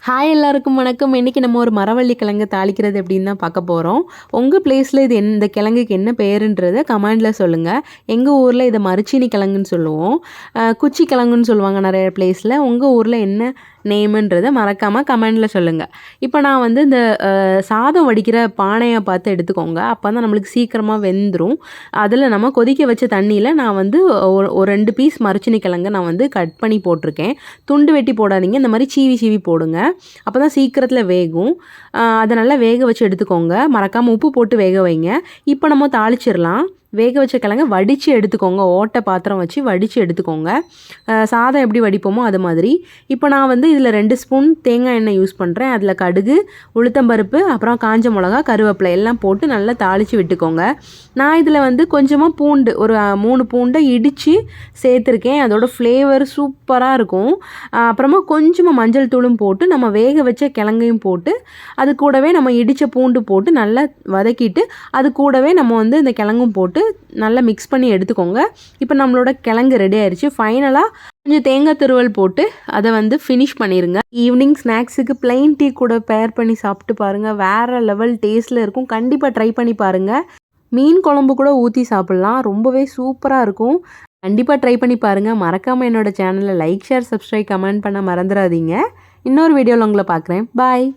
Hi எல்லாருக்கும் வணக்கம். இன்றைக்கி நம்ம ஒரு மரவள்ளி கிழங்கு தாளிக்கிறது எப்படின்னு தான் பார்க்க போகிறோம். உங்கள் பிளேஸில் இது இந்த கிழங்குக்கு என்ன பேருன்றதை கமெண்டில் சொல்லுங்கள். எங்கள் ஊரில் இதை மரிச்சீனி கிழங்குன்னு சொல்லுவோம், குச்சி கிழங்குன்னு சொல்லுவாங்க நிறைய பிளேஸில். உங்கள் ஊரில் என்ன நேமுன்றதை மறக்காமல் கமெண்டில் சொல்லுங்கள். இப்போ நான் வந்து இந்த சாதம் வடிக்கிற பானையை பார்த்து எடுத்துக்கோங்க. அப்போ தான் நம்மளுக்கு சீக்கிரமாக வெந்துடும். அதில் நம்ம கொதிக்க வச்ச தண்ணியில் நான் வந்து ஒரு 2 பீஸ் மரிச்சீனி கிழங்கு நான் வந்து கட் பண்ணி போட்டிருக்கேன். துண்டு வெட்டி போடாதீங்க, இந்த மாதிரி சீவி சீவி போடுங்க. அப்போ தான் சீக்கிரத்தில் வேகும். அதை நல்லா வேக வச்சு எடுத்துக்கோங்க. மறக்காமல் உப்பு போட்டு வேக வைங்க. இப்போ நம்ம தாளிச்சிடலாம். வேக வச்ச கிழங்க வடித்து எடுத்துக்கோங்க. ஓட்டை பாத்திரம் வச்சு வடித்து எடுத்துக்கோங்க. சாதம் எப்படி வடிப்போமோ அது மாதிரி. இப்போ நான் வந்து இதில் 2 ஸ்பூன் தேங்காய் எண்ணெய் யூஸ் பண்ணுறேன். அதில் கடுகு, உளுத்தம்பருப்பு, அப்புறம் காஞ்ச மிளகா, கருவேப்பிலை எல்லாம் போட்டு நல்லா தாளித்து விட்டுக்கோங்க. நான் இதில் வந்து கொஞ்சமாக பூண்டு, ஒரு 3 பூண்டை இடித்து சேர்த்துருக்கேன். அதோட ஃப்ளேவர் சூப்பராக இருக்கும். அப்புறமா கொஞ்சமாக மஞ்சள் தூளும் போட்டு நம்ம வேக வச்ச கிழங்கையும் போட்டு அது கூடவே நம்ம இடித்த பூண்டு போட்டு நல்லா வதக்கிட்டு அது கூடவே நம்ம வந்து இந்த கிழங்கும் போட்டு நல்லா மிக்ஸ் பண்ணி எடுத்துக்கோங்க. இப்போ நம்மளோட கிழங்கு ரெடி ஆயிடுச்சு. ஃபைனலாக கொஞ்சம் தேங்காய் துருவல் போட்டு அதை வந்து ஃபினிஷ் பண்ணிடுங்க. ஈவினிங் ஸ்நாக்ஸுக்கு பிளெயின் டீ கூட பேர் பண்ணி சாப்பிட்டு பாருங்கள். வேறு லெவல் டேஸ்ட்டில் இருக்கும். கண்டிப்பாக ட்ரை பண்ணி பாருங்கள். மீன் குழம்பு கூட ஊற்றி சாப்பிட்லாம். ரொம்பவே சூப்பராக இருக்கும். கண்டிப்பாக ட்ரை பண்ணி பாருங்கள். மறக்காமல் என்னோடய சேனலை லைக், ஷேர், சப்ஸ்கிரைப், கமெண்ட் பண்ண மறந்துடாதீங்க. இன்னொரு வீடியோவில் உங்களை பார்க்குறேன். பாய்.